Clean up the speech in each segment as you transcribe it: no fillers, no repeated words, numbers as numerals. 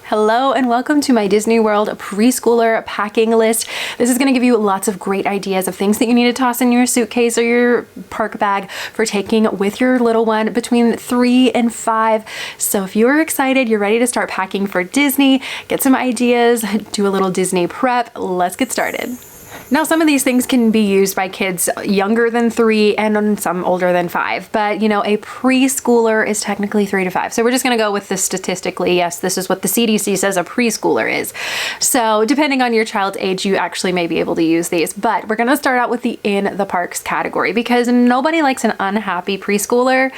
Hello and welcome to my Disney World Preschooler Packing List. This is going to give you lots of great ideas of things that you need to toss in your suitcase or your park bag for taking with your little one between 3 and 5. So if you're excited, you're ready to start packing for Disney, get some ideas, do a little Disney prep, let's get started. Now, some of these things can be used by kids younger than 3 and some older than 5, but you know, a preschooler is technically 3 to 5. So we're just going to go with this statistically. Yes, this is what the CDC says a preschooler is. So depending on your child's age, you actually may be able to use these, but we're going to start out with the in the parks category because nobody likes an unhappy preschooler.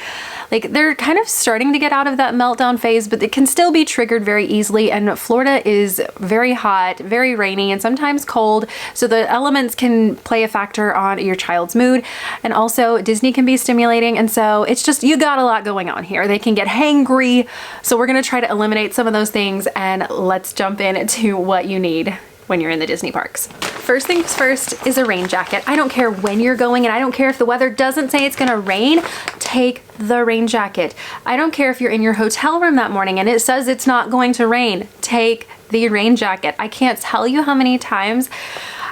Like, they're kind of starting to get out of that meltdown phase, but it can still be triggered very easily. And Florida is very hot, very rainy, and sometimes cold. So the elements can play a factor on your child's mood. And also Disney can be stimulating. And so it's just, you got a lot going on here. They can get hangry. So we're going to try to eliminate some of those things, and let's jump into what you need when you're in the Disney parks. First things first is a rain jacket. I don't care when you're going, and I don't care if the weather doesn't say it's gonna rain, take the rain jacket. I don't care if you're in your hotel room that morning and it says it's not going to rain, take the rain jacket. I can't tell you how many times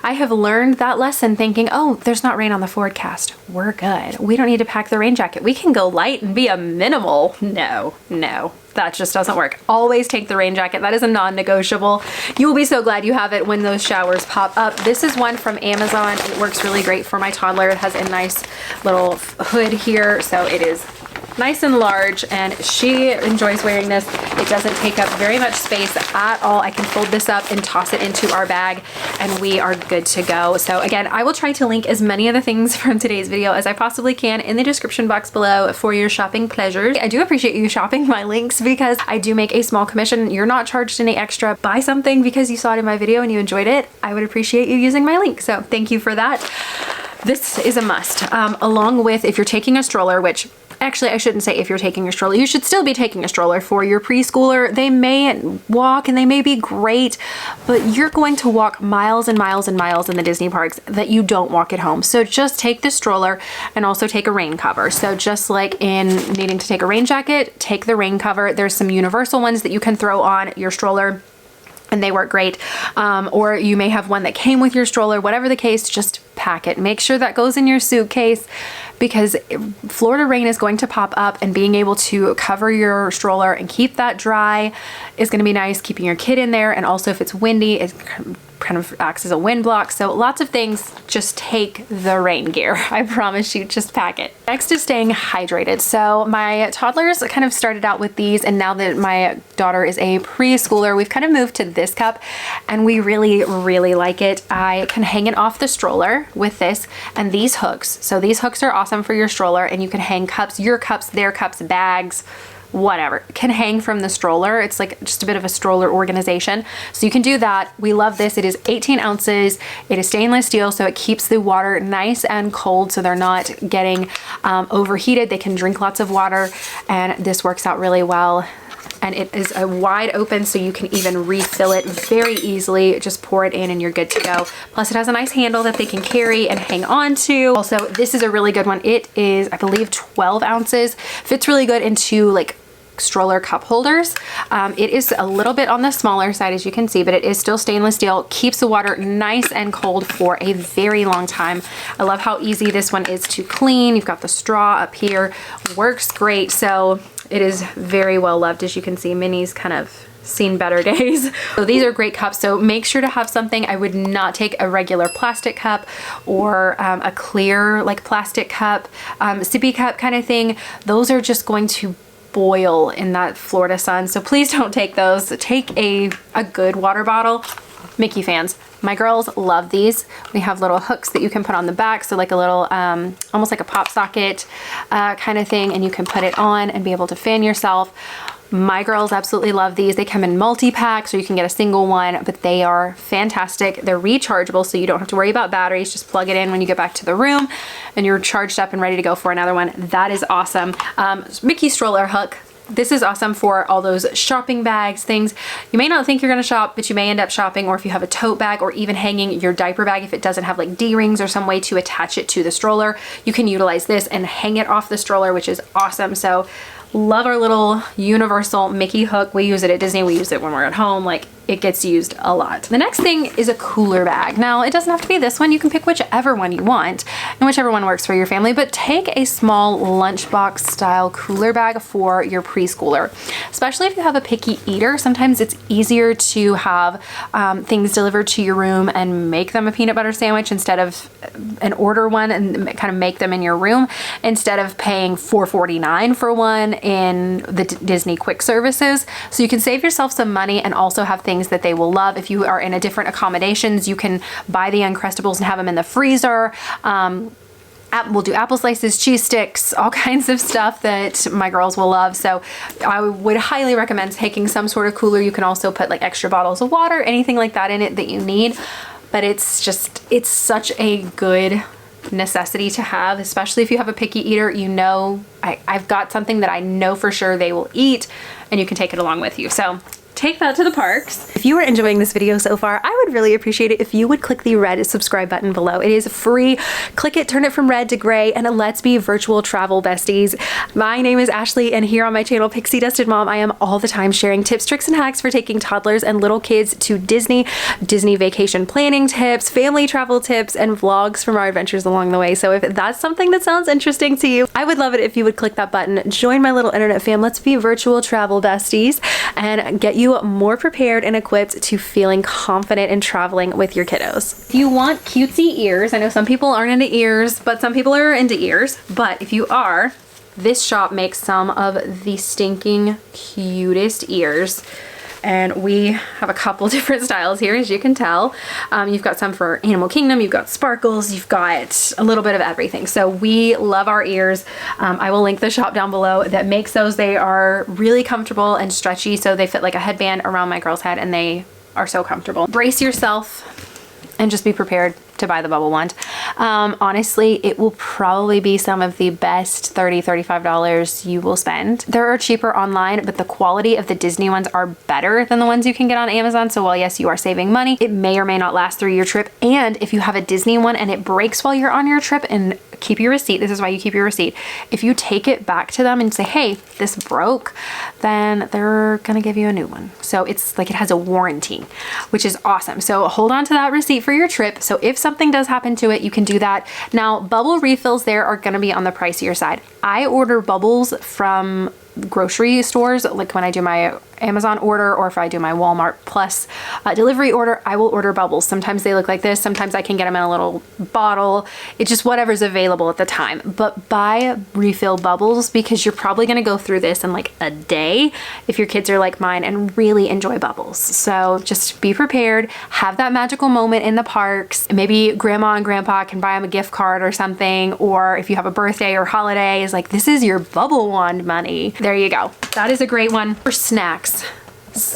I have learned that lesson thinking, oh, there's not rain on the forecast. We're good. We don't need to pack the rain jacket. We can go light and be a minimal. No, that just doesn't work. Always take the rain jacket. That is a non-negotiable. You will be so glad you have it when those showers pop up. This is one from Amazon. It works really great for my toddler. It has a nice little hood here, so it is nice and large, and she enjoys wearing this. It doesn't take up very much space at all. I can fold this up and toss it into our bag, and we are good to go. So again, I will try to link as many of the things from today's video as I possibly can in the description box below for your shopping pleasures. I do appreciate you shopping my links because I do make a small commission. You're not charged any extra. Buy something because you saw it in my video and you enjoyed it. I would appreciate you using my link. So thank you for that. This is a must, along with if you're taking a stroller, which actually, I shouldn't say if you're taking your stroller. You should still be taking a stroller for your preschooler. They may walk and they may be great, but you're going to walk miles and miles and miles in the Disney parks that you don't walk at home. So just take the stroller and also take a rain cover. So just like in needing to take a rain jacket, take the rain cover. There's some universal ones that you can throw on your stroller, and they work great. Or you may have one that came with your stroller. Whatever the case, just pack it. Make sure that goes in your suitcase because Florida rain is going to pop up, and being able to cover your stroller and keep that dry is going to be nice, keeping your kid in there. And also if it's windy, it kind of acts as a wind block. So lots of things, just take the rain gear. I promise you, just pack it. Next is staying hydrated. So my toddlers kind of started out with these, and now that my daughter is a preschooler, we've kind of moved to this cup, and we really, really like it. I can hang it off the stroller with this and these hooks. So these hooks are awesome for your stroller, and you can hang cups, your cups, their cups, bags, whatever can hang from the stroller. It's like just a bit of a stroller organization. So you can do that. We love this. It is 18 ounces. It is stainless steel, so it keeps the water nice and cold, so they're not getting overheated. They can drink lots of water, and this works out really well. And it is a wide open, so you can even refill it very easily. Just pour it in and you're good to go. Plus it has a nice handle that they can carry and hang on to. Also, this is a really good one. It is, I believe, 12 ounces. Fits really good into like stroller cup holders. It is a little bit on the smaller side, as you can see, but it is still stainless steel. Keeps the water nice and cold for a very long time. I love how easy this one is to clean. You've got the straw up here. Works great. So it is very well loved. As you can see, Minnie's kind of seen better days. So these are great cups. So make sure to have something. I would not take a regular plastic cup or a clear like plastic cup, sippy cup kind of thing. Those are just going to boil in that Florida sun. So please don't take those. Take a good water bottle. Mickey fans. My girls love these. We have little hooks that you can put on the back. So like a little, almost like a pop socket kind of thing. And you can put it on and be able to fan yourself. My girls absolutely love these. They come in multi-packs, or you can get a single one, but they are fantastic. They're rechargeable, so you don't have to worry about batteries. Just plug it in when you get back to the room and you're charged up and ready to go for another one. That is awesome. Mickey stroller hook. This is awesome for all those shopping bags, things. You may not think you're gonna shop, but you may end up shopping, or if you have a tote bag or even hanging your diaper bag, if it doesn't have like D-rings or some way to attach it to the stroller, you can utilize this and hang it off the stroller, which is awesome. So Love our little universal Mickey hook. We use it at Disney. We use it when we're at home. Like, it gets used a lot. The next thing is a cooler bag. Now, it doesn't have to be this one. You can pick whichever one you want and whichever one works for your family, but take a small lunchbox style cooler bag for your preschooler. Especially if you have a picky eater, sometimes it's easier to have things delivered to your room and make them a peanut butter sandwich instead of an order one and kind of make them in your room instead of paying $4.49 for one in the Disney quick services. So you can save yourself some money and also have things that they will love. If you are in a different accommodations, you can buy the Uncrustables and have them in the freezer. We'll do apple slices, cheese sticks, all kinds of stuff that my girls will love. So I would highly recommend taking some sort of cooler. You can also put like extra bottles of water, anything like that in it that you need. But it's such a good necessity to have, especially if you have a picky eater. You know, I've got something that I know for sure they will eat, and you can take it along with you. So take that to the parks. If you are enjoying this video so far, I would really appreciate it if you would click the red subscribe button below. It is free. Click it, turn it from red to gray, and let's be virtual travel besties. My name is Ashley, and here on my channel, Pixie Dusted Mom, I am all the time sharing tips, tricks, and hacks for taking toddlers and little kids to Disney vacation planning tips, family travel tips, and vlogs from our adventures along the way. So if that's something that sounds interesting to you, I would love it if you would click that button, join my little internet fam. Let's be virtual travel besties and get you more prepared and equipped to feeling confident in traveling with your kiddos. If you want cutesy ears, I know some people aren't into ears, but some people are into ears. But if you are, this shop makes some of the stinking cutest ears. And we have a couple different styles here, as you can tell. You've got some for Animal Kingdom, you've got sparkles, you've got a little bit of everything. So we love our ears. I will link the shop down below that makes those. They are really comfortable and stretchy, so they fit like a headband around my girl's head, and they are so comfortable. Brace yourself and just be prepared to buy the bubble wand. Honestly, it will probably be some of the best $30, $35 you will spend. There are cheaper online, but the quality of the Disney ones are better than the ones you can get on Amazon. So while yes, you are saving money, it may or may not last through your trip. And if you have a Disney one and it breaks while you're on your trip, and keep your receipt, this is why you keep your receipt. If you take it back to them and say, hey, this broke, then they're gonna give you a new one. So it's like it has a warranty, which is awesome. So hold on to that receipt for your trip. So if something does happen to it, you can do that. Now, bubble refills there are gonna be on the pricier side. I order bubbles from grocery stores, like when I do my Amazon order, or if I do my Walmart Plus delivery order, I will order bubbles. Sometimes they look like this, sometimes I can get them in a little bottle. It's just whatever's available at the time. But buy refill bubbles, because you're probably gonna go through this in like a day if your kids are like mine and really enjoy bubbles. So just be prepared, have that magical moment in the parks. Maybe grandma and grandpa can buy them a gift card or something, or if you have a birthday or holiday, is like, this is your bubble wand money. There you go. That is a great one. For snacks,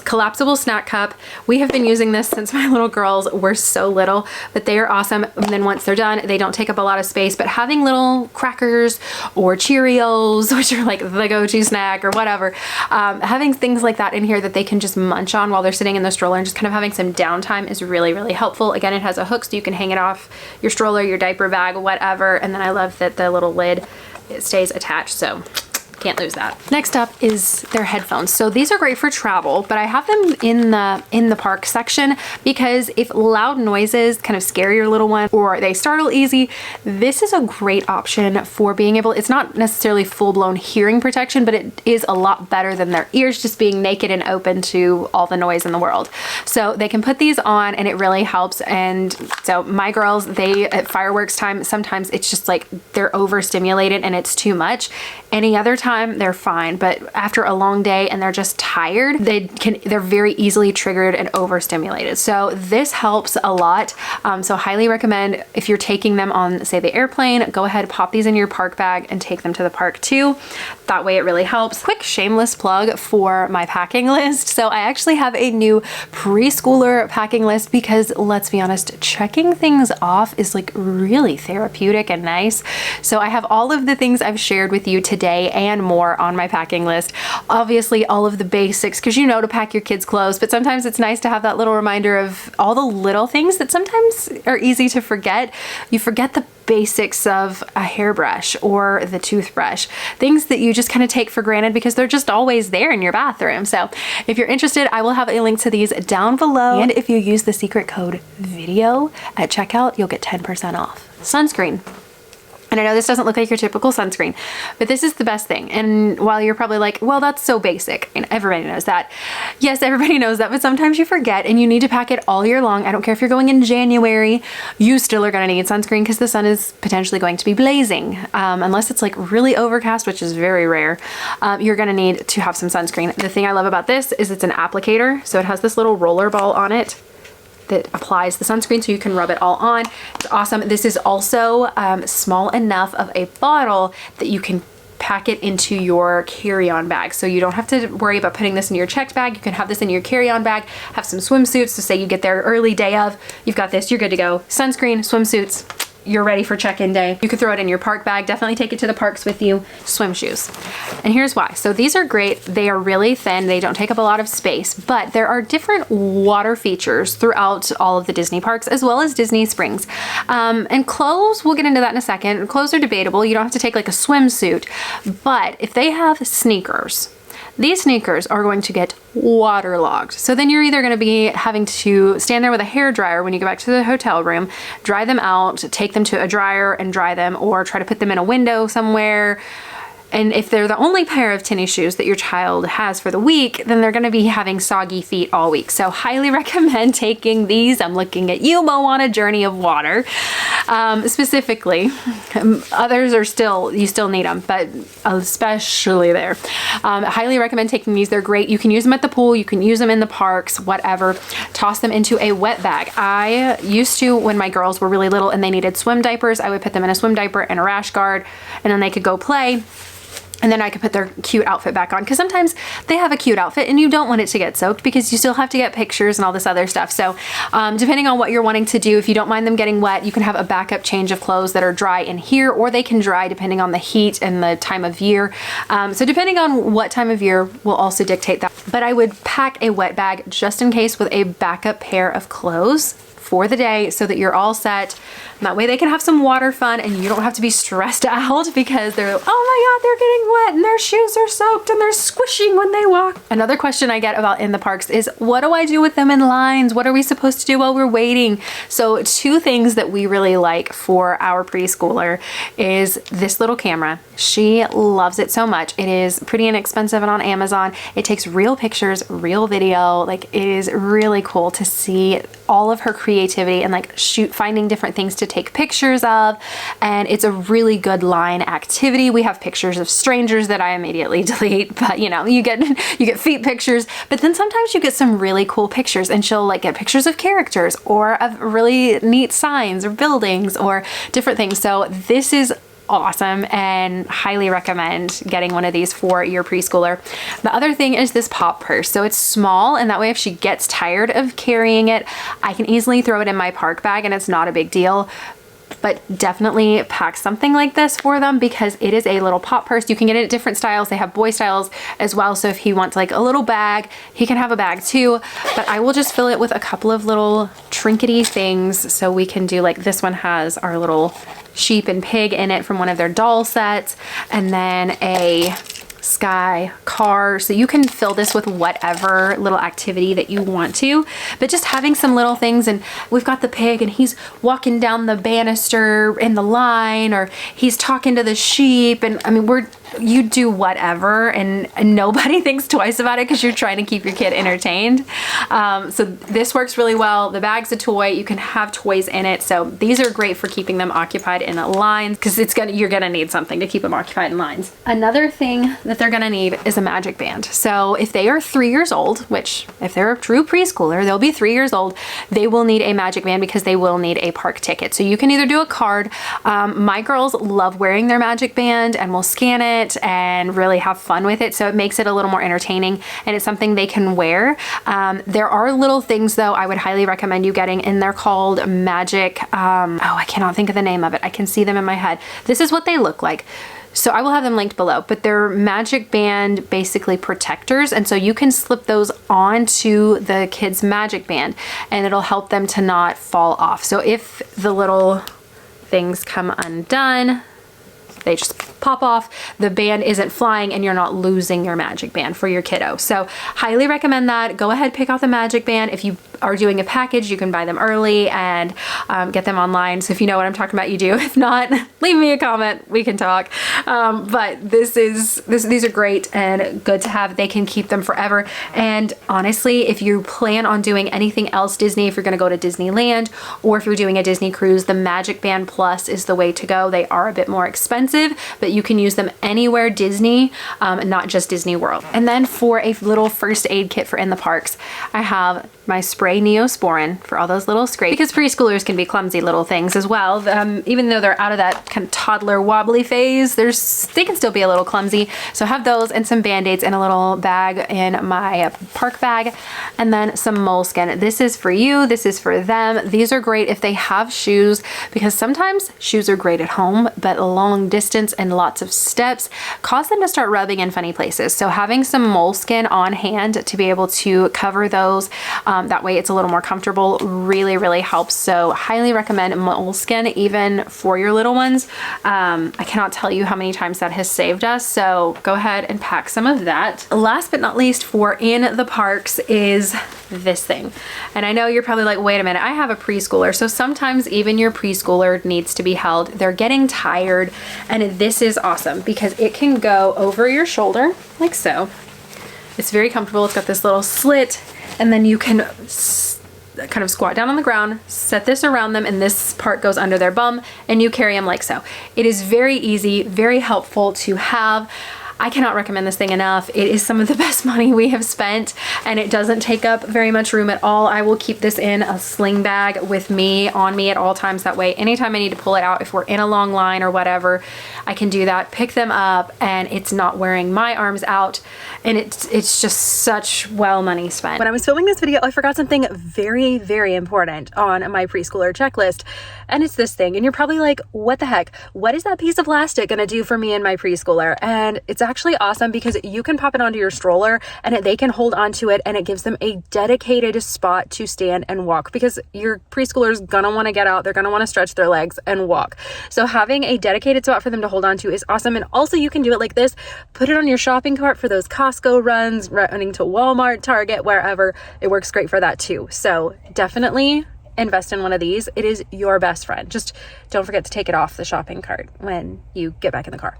collapsible snack cup. We have been using this since my little girls were so little, but they are awesome. And then once they're done, they don't take up a lot of space, but having little crackers or Cheerios, which are like the go-to snack or whatever, having things like that in here that they can just munch on while they're sitting in the stroller and just kind of having some downtime is really, really helpful. Again, it has a hook so you can hang it off your stroller, your diaper bag, whatever. And then I love that the little lid, it stays attached. So can't lose that. Next up is their headphones. So these are great for travel, but I have them in the park section, because if loud noises kind of scare your little one or they startle easy, this is a great option for being able, it's not necessarily full-blown hearing protection, but it is a lot better than their ears just being naked and open to all the noise in the world. So they can put these on and it really helps. And so my girls, they, at fireworks time, sometimes it's just like they're overstimulated and it's too much. Any other time they're fine, but after a long day and they're just tired, they're very easily triggered and overstimulated. So this helps a lot. So highly recommend, if you're taking them on, say, the airplane, go ahead, pop these in your park bag and take them to the park too. That way it really helps. Quick shameless plug for my packing list. So I actually have a new preschooler packing list, because let's be honest, checking things off is like really therapeutic and nice. So I have all of the things I've shared with you today and more on my packing list. Obviously all of the basics, because you know to pack your kids' clothes, but sometimes it's nice to have that little reminder of all the little things that sometimes are easy to forget. You forget the basics of a hairbrush or the toothbrush, things that you just kind of take for granted because they're just always there in your bathroom. So if you're interested, I will have a link to these down below. And if you use the secret code VIDEO at checkout, you'll get 10% off. Sunscreen. And I know this doesn't look like your typical sunscreen, but this is the best thing. And while you're probably like, well, that's so basic, and everybody knows that. Yes, everybody knows that, but sometimes you forget and you need to pack it all year long. I don't care if you're going in January, you still are gonna need sunscreen because the sun is potentially going to be blazing. Unless it's like really overcast, which is very rare, you're gonna need to have some sunscreen. The thing I love about this is it's an applicator. So it has this little roller ball on it that applies the sunscreen so you can rub it all on. It's awesome. This is also small enough of a bottle that you can pack it into your carry-on bag. So you don't have to worry about putting this in your checked bag. You can have this in your carry-on bag, have some swimsuits. So say you get there early day of, you've got this, you're good to go. Sunscreen, swimsuits, you're ready for check-in day. You could throw it in your park bag, definitely take it to the parks with you. Swim shoes. And here's why. So these are great. They are really thin. They don't take up a lot of space, but there are different water features throughout all of the Disney parks as well as Disney Springs. And clothes, we'll get into that in a second. Clothes are debatable. You don't have to take like a swimsuit, but if they have sneakers, these sneakers are going to get waterlogged. So then you're either going to be having to stand there with a hair dryer when you go back to the hotel room, dry them out, take them to a dryer and dry them, or try to put them in a window somewhere. And if they're the only pair of tennis shoes that your child has for the week, then they're gonna be having soggy feet all week. So highly recommend taking these. I'm looking at you, Mo, on a journey of water. Specifically, others are still, you still need them, but especially there. Highly recommend taking these. They're great. You can use them at the pool. You can use them in the parks, whatever. Toss them into a wet bag. I used to, when my girls were really little and they needed swim diapers, I would put them in a swim diaper and a rash guard, and then they could go play. And then I could put their cute outfit back on, because sometimes they have a cute outfit and you don't want it to get soaked because you still have to get pictures and all this other stuff. So depending on what you're wanting to do, if you don't mind them getting wet, you can have a backup change of clothes that are dry in here, or they can dry depending on the heat and the time of year. So depending on what time of year will also dictate that. But I would pack a wet bag just in case with a backup pair of clothes for the day so that you're all set. And that way they can have some water fun and you don't have to be stressed out because they're, oh my God, they're getting wet and their shoes are soaked and they're squishing when they walk. Another question I get about in the parks is, what do I do with them in lines? What are we supposed to do while we're waiting? So two things that we really like for our preschooler is this little camera. She loves it so much. It is pretty inexpensive and on Amazon. It takes real pictures, real video. Like, it is really cool to see all of her creativity and like finding different things to take pictures of. And it's a really good line activity. We have pictures of strangers that I immediately delete, but you know, you get feet pictures, but then sometimes you get some really cool pictures, and she'll like get pictures of characters or of really neat signs or buildings or different things. So this is awesome and highly recommend getting one of these for your preschooler. The other thing is this pop purse. So it's small, and that way if she gets tired of carrying it, I can easily throw it in my park bag and it's not a big deal. But definitely pack something like this for them because it is a little pop purse. You can get it at different styles. They have boy styles as well. So if he wants like a little bag, he can have a bag too. But I will just fill it with a couple of little trinkety things. So we can do like, this one has our little sheep and pig in it from one of their doll sets, and then a sky car. So you can fill this with whatever little activity that you want to, but just having some little things. And we've got the pig and he's walking down the banister in the line, or he's talking to the sheep. And I mean, you do whatever, and nobody thinks twice about it because you're trying to keep your kid entertained. So this works really well. The bag's a toy. You can have toys in it. So these are great for keeping them occupied in lines, because you're gonna need something to keep them occupied in lines. Another thing that they're gonna need is a magic band. So if they are 3 years old, which if they're a true preschooler, they'll be 3 years old, they will need a magic band because they will need a park ticket. So you can either do a card. My girls love wearing their magic band and will scan it and really have fun with it. So it makes it a little more entertaining, and it's something they can wear. There are little things though I would highly recommend you getting, and they're called magic, I cannot think of the name of it. I can see them in my head. This is what they look like. So I will have them linked below, but they're magic band, basically protectors. And so you can slip those onto the kid's magic band and it'll help them to not fall off. So if the little things come undone. They just pop off. The band isn't flying and you're not losing your magic band for your kiddo. So highly recommend that. Go ahead, pick out the magic band. If you are doing a package, you can buy them early and get them online. So if you know what I'm talking about, you do. If not, leave me a comment. We can talk. But these are great and good to have. They can keep them forever. And honestly, if you plan on doing anything else Disney, if you're going to go to Disneyland or if you're doing a Disney cruise, the Magic Band Plus is the way to go. They are a bit more expensive, but you can use them anywhere Disney, not just Disney World. And then for a little first aid kit for in the parks, I have my spray Neosporin for all those little scrapes, because preschoolers can be clumsy little things as well. Even though they're out of that kind of toddler wobbly phase, they can still be a little clumsy. So I have those and some Band-Aids in a little bag in my park bag, and then some moleskin. This is for you, this is for them. These are great if they have shoes, because sometimes shoes are great at home, but long distance and lots of steps cause them to start rubbing in funny places. So having some moleskin on hand to be able to cover those, that way it's a little more comfortable, really, really helps. So highly recommend moleskin even for your little ones. I cannot tell you how many times that has saved us. So go ahead and pack some of that. Last but not least for in the parks is this thing. And I know you're probably like, wait a minute, I have a preschooler. So sometimes even your preschooler needs to be held. They're getting tired. And this is awesome because it can go over your shoulder like so. It's very comfortable. It's got this little slit, and then you can kind of squat down on the ground, set this around them, and this part goes under their bum, and you carry them like so. It is very easy, very helpful to have. I cannot recommend this thing enough. It is some of the best money we have spent, and it doesn't take up very much room at all. I will keep this in a sling bag with me, on me at all times. That way, anytime I need to pull it out, if we're in a long line or whatever, I can do that, pick them up, and it's not wearing my arms out. And it's just such well money spent. When I was filming this video, I forgot something very, very important on my preschooler checklist, and it's this thing. And you're probably like, what the heck? What is that piece of plastic gonna do for me and my preschooler? And it's actually awesome because you can pop it onto your stroller and they can hold onto it, and it gives them a dedicated spot to stand and walk, because your preschooler's gonna wanna get out, they're gonna wanna stretch their legs and walk. So having a dedicated spot for them to hold onto is awesome. And also you can do it like this, put it on your shopping cart for those Costco runs, running to Walmart, Target, wherever. It works great for that too. So definitely invest in one of these. It is your best friend. Just don't forget to take it off the shopping cart when you get back in the car.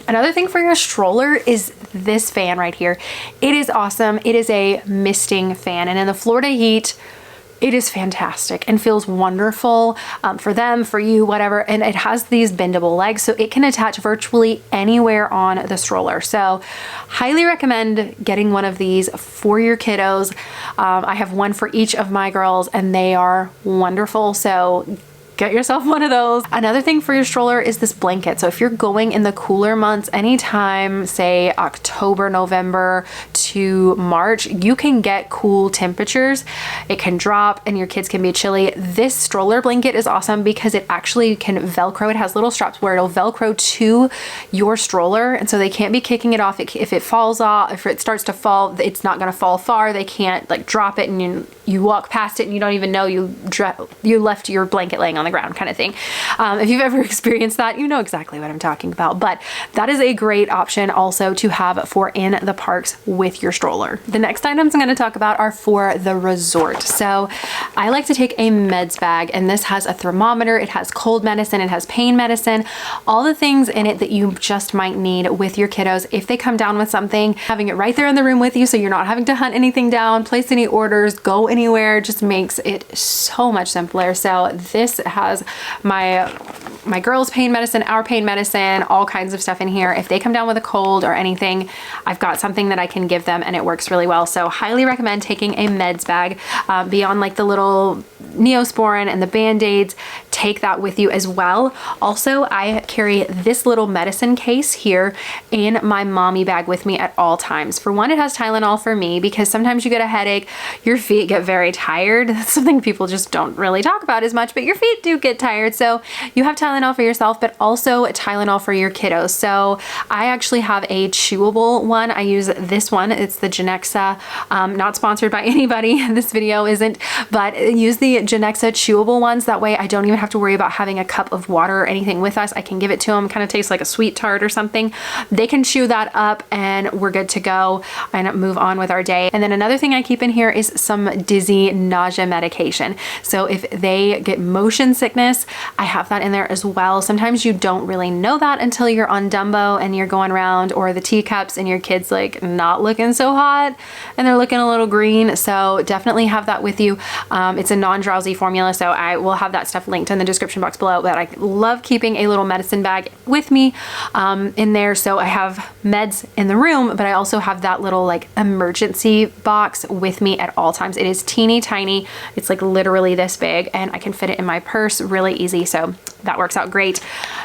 Another thing for your stroller is this fan right here. It is awesome. It is a misting fan, and in the Florida heat, it is fantastic and feels wonderful for them, for you, whatever. And it has these bendable legs, so it can attach virtually anywhere on the stroller. So highly recommend getting one of these for your kiddos. I have one for each of my girls, and they are wonderful. So get yourself one of those. Another thing for your stroller is this blanket. So if you're going in the cooler months, anytime, say October, November to March, you can get cool temperatures. It can drop and your kids can be chilly. This stroller blanket is awesome because it actually can Velcro. It has little straps where it'll Velcro to your stroller, and so they can't be kicking it off. If it falls off, if it starts to fall, it's not gonna fall far. They can't like drop it and you walk past it and you don't even know you left your blanket laying on the ground, kind of thing. If you've ever experienced that, you know exactly what I'm talking about. But that is a great option also to have for in the parks with your stroller. The next items I'm going to talk about are for the resort. So I like to take a meds bag, and this has a thermometer, it has cold medicine, it has pain medicine, all the things in it that you just might need with your kiddos if they come down with something. Having it right there in the room with you, so you're not having to hunt anything down, place any orders, go anywhere, just makes it so much simpler. So this has my girls' pain medicine, our pain medicine, all kinds of stuff in here. If they come down with a cold or anything, I've got something that I can give them, and it works really well. So highly recommend taking a meds bag. Beyond like the little Neosporin and the Band-Aids, take that with you as well. Also, I carry this little medicine case here in my mommy bag with me at all times. For one, it has Tylenol for me because sometimes you get a headache, your feet get very tired. That's something people just don't really talk about as much, but your feet do get tired. So you have Tylenol for yourself, but also Tylenol for your kiddos. So I actually have a chewable one. I use this one. It's the Genexa, not sponsored by anybody. This video isn't, but use the Genexa chewable ones. That way I don't even have have to worry about having a cup of water or anything with us. I can give it to them, kind of tastes like a sweet tart or something. They can chew that up and we're good to go and move on with our day. And then another thing I keep in here is some dizzy nausea medication. So if they get motion sickness, I have that in there as well. Sometimes you don't really know that until you're on Dumbo and you're going around, or the teacups, and your kid's like not looking so hot and they're looking a little green. So definitely have that with you. It's a non-drowsy formula, so I will have that stuff linked in the description box below. But I love keeping a little medicine bag with me in there. So I have meds in the room, but I also have that little like emergency box with me at all times. It is teeny tiny. It's like literally this big, and I can fit it in my purse really easy. So that works out great.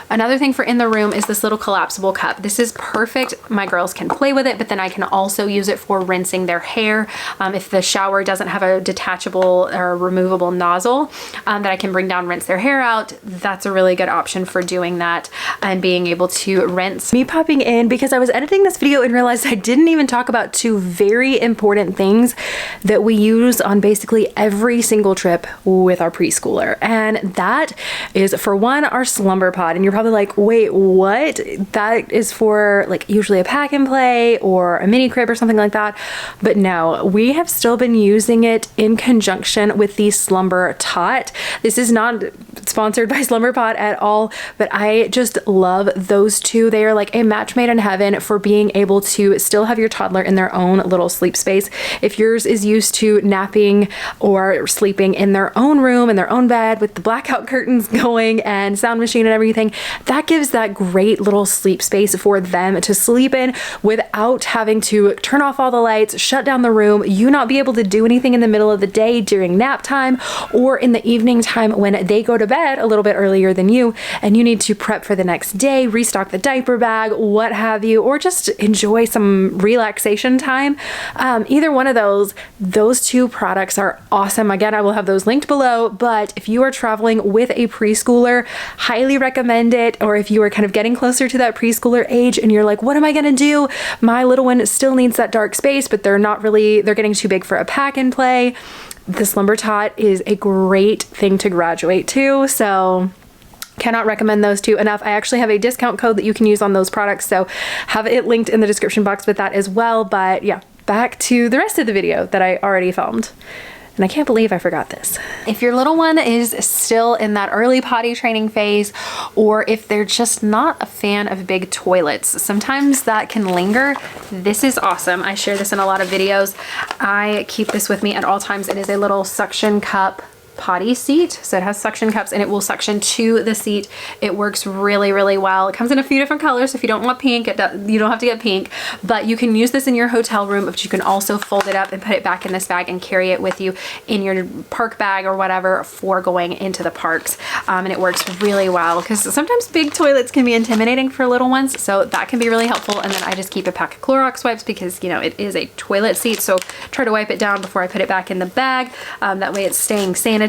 Another thing for in the room is this little collapsible cup. This is perfect. My girls can play with it, but then I can also use it for rinsing their hair. If the shower doesn't have a detachable or removable nozzle that I can bring down, rinse their hair out, that's a really good option for doing that and being able to rinse. Me popping in because I was editing this video and realized I didn't even talk about two very important things that we use on basically every single trip with our preschooler. And that is, for one, our slumber pod. And you're probably like, wait, what? That is for like usually a pack and play or a mini crib or something like that. But no, we have still been using it in conjunction with the slumber tot. This is not sponsored by Slumber Pod at all, but I just love those two. They are like a match made in heaven for being able to still have your toddler in their own little sleep space. If yours is used to napping or sleeping in their own room, in their own bed with the blackout curtains going and sound machine and everything, that gives that great little sleep space for them to sleep in without having to turn off all the lights, shut down the room, you not be able to do anything in the middle of the day during nap time or in the evening time when they go to bed a little bit earlier than you and you need to prep for the next day, restock the diaper bag, what have you, or just enjoy some relaxation time. Either one of those two products are awesome. Again, I will have those linked below, but if you are traveling with a preschooler, highly recommend it. Or if you are kind of getting closer to that preschooler age and you're like, what am I gonna do? My little one still needs that dark space, but they're getting too big for a pack and play. The Slumber Tot is a great thing to graduate to. So cannot recommend those two enough. I actually have a discount code that you can use on those products, so have it linked in the description box with that as well. But yeah, back to the rest of the video that I already filmed. And I can't believe I forgot this. If your little one is still in that early potty training phase, or if they're just not a fan of big toilets, sometimes that can linger. This is awesome. I share this in a lot of videos. I keep this with me at all times. It is a little suction cup potty seat, so it has suction cups and it will suction to the seat. It works really, really well. It comes in a few different colors. If you don't want pink, you don't have to get pink, but you can use this in your hotel room, but you can also fold it up and put it back in this bag and carry it with you in your park bag or whatever for going into the parks. And it works really well because sometimes big toilets can be intimidating for little ones, so that can be really helpful. And then I just keep a pack of Clorox wipes because, you know, it is a toilet seat, so try to wipe it down before I put it back in the bag. That way it's staying sanitary-ish,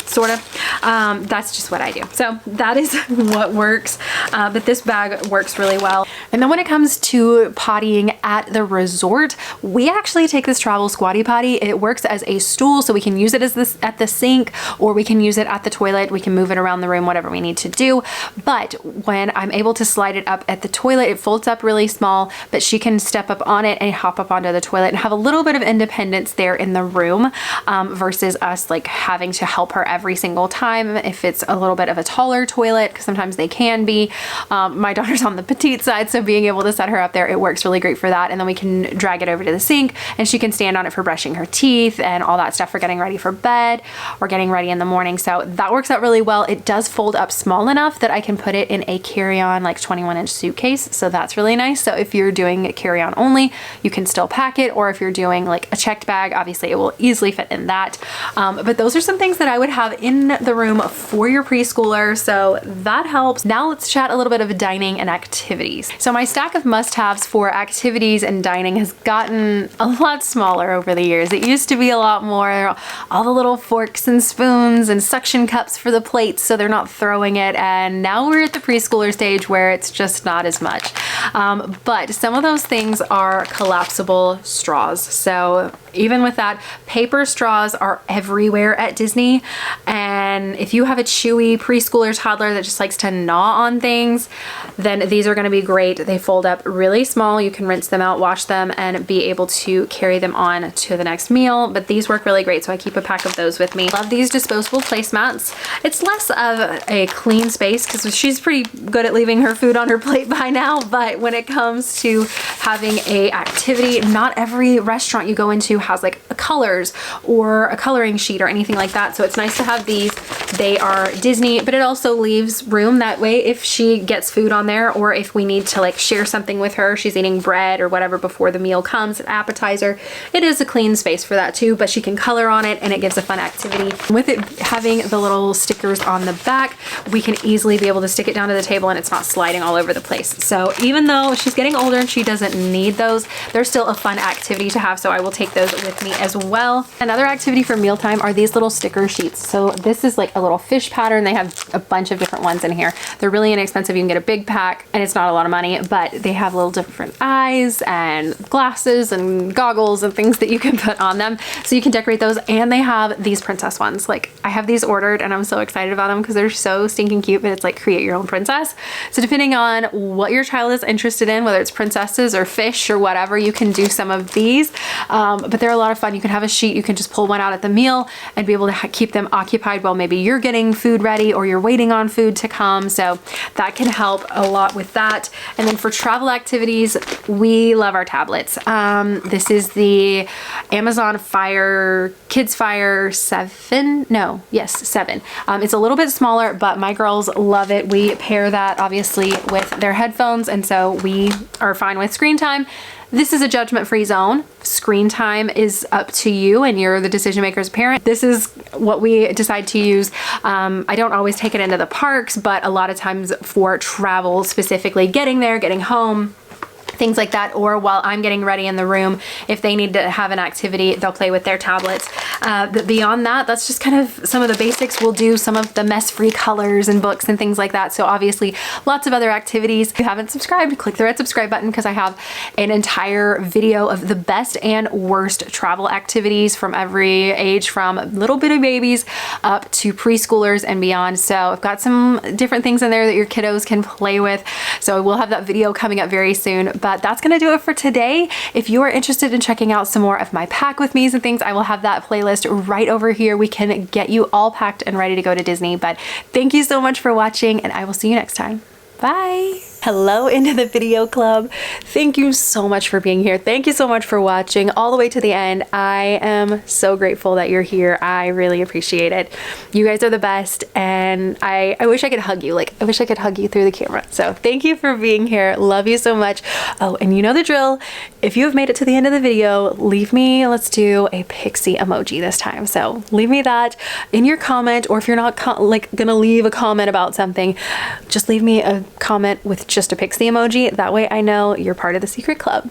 sort of. That's just what I do. So that is what works. But this bag works really well. And then when it comes to pottying at the resort, we actually take this travel squatty potty. It works as a stool, so we can use it as this at the sink, or we can use it at the toilet. We can move it around the room, whatever we need to do. But when I'm able to slide it up at the toilet, it folds up really small, but she can step up on it and hop up onto the toilet and have a little bit of independence there in the room, versus us like having to help her every single time if it's a little bit of a taller toilet, because sometimes they can be. My daughter's on the petite side, so being able to set her up there, it works really great for that. And then we can drag it over to the sink and she can stand on it for brushing her teeth and all that stuff, for getting ready for bed or getting ready in the morning. So that works out really well. It does fold up small enough that I can put it in a carry-on like 21-inch suitcase, so that's really nice. So if you're doing carry-on only, you can still pack it, or if you're doing like a checked bag, obviously it will easily fit in that. But those are some things that I would have in the room for your preschooler, so that helps. Now let's chat a little bit of dining and activities. So my stack of must-haves for activities and dining has gotten a lot smaller over the years. It used to be a lot more, all the little forks and spoons and suction cups for the plates so they're not throwing it, and now we're at the preschooler stage where it's just not as much. But some of those things are collapsible straws. So even with that, paper straws are everywhere at Disney, and if you have a chewy preschooler toddler that just likes to gnaw on things, then these are going to be great. They fold up really small. You can rinse them out, wash them, and be able to carry them on to the next meal, but these work really great, so I keep a pack of those with me. Love these disposable placemats. It's less of a clean space because she's pretty good at leaving her food on her plate by now, but when it comes to having a activity, not every restaurant you go into has like colors or a coloring sheet or anything like that, so it's nice to have these. They are Disney, but it also leaves room that way if she gets food on there, or if we need to like share something with her, she's eating bread or whatever before the meal comes, an appetizer. It is a clean space for that too, but she can color on it and it gives a fun activity. With it having the little stickers on the back, we can easily be able to stick it down to the table and it's not sliding all over the place. So even though she's getting older and she doesn't need those, they're still a fun activity to have, so I will take those with me as well. Another activity for mealtime are these little sticker sheets. So this is like a little fish pattern. They have a bunch of different ones in here. They're really inexpensive. You can get a big pack and it's not a lot of money, but they have little different eyes and glasses and goggles and things that you can put on them, so you can decorate those. And they have these princess ones. Like, I have these ordered and I'm so excited about them because they're so stinking cute, but it's like create your own princess. So depending on what your child is interested in, whether it's princesses or fish or whatever, you can do some of these, but they're a lot of fun. You can have a sheet, you can just pull one out at the meal and be able to keep them occupied while maybe you're getting food ready or you're waiting on food to come, so that can help a lot with that. And then for travel activities, we love our tablets. This is the Amazon Fire Kids Fire 7. It's a little bit smaller, but my girls love it. We pair that obviously with their headphones, and so we are fine with screen time. This is a judgment-free zone. Screen time is up to you and you're the decision maker as a parent. This is what we decide to use. I don't always take it into the parks, but a lot of times for travel, specifically getting there, getting home, things like that, or while I'm getting ready in the room, if they need to have an activity, they'll play with their tablets. But beyond that, that's just kind of some of the basics. We'll do some of the mess-free colors and books and things like that. So obviously lots of other activities. If you haven't subscribed, click the red subscribe button because I have an entire video of the best and worst travel activities from every age, from little bitty babies up to preschoolers and beyond. So I've got some different things in there that your kiddos can play with. So we'll have that video coming up very soon. But that's gonna do it for today. If you are interested in checking out some more of my pack with me's and things, I will have that playlist right over here. We can get you all packed and ready to go to Disney. But thank you so much for watching, and I will see you next time. Bye. Hello into the video club. Thank you so much for being here. Thank you so much for watching all the way to the end. I am so grateful that you're here. I really appreciate it. You guys are the best, and I wish I could hug you. Like, I wish I could hug you through the camera. So thank you for being here. Love you so much. Oh, and you know the drill. If you have made it to the end of the video, leave me, let's do a Pixie emoji this time. So leave me that in your comment, or if you're not gonna leave a comment about something, just leave me a comment with just a Pixie emoji. That way I know you're part of the secret club.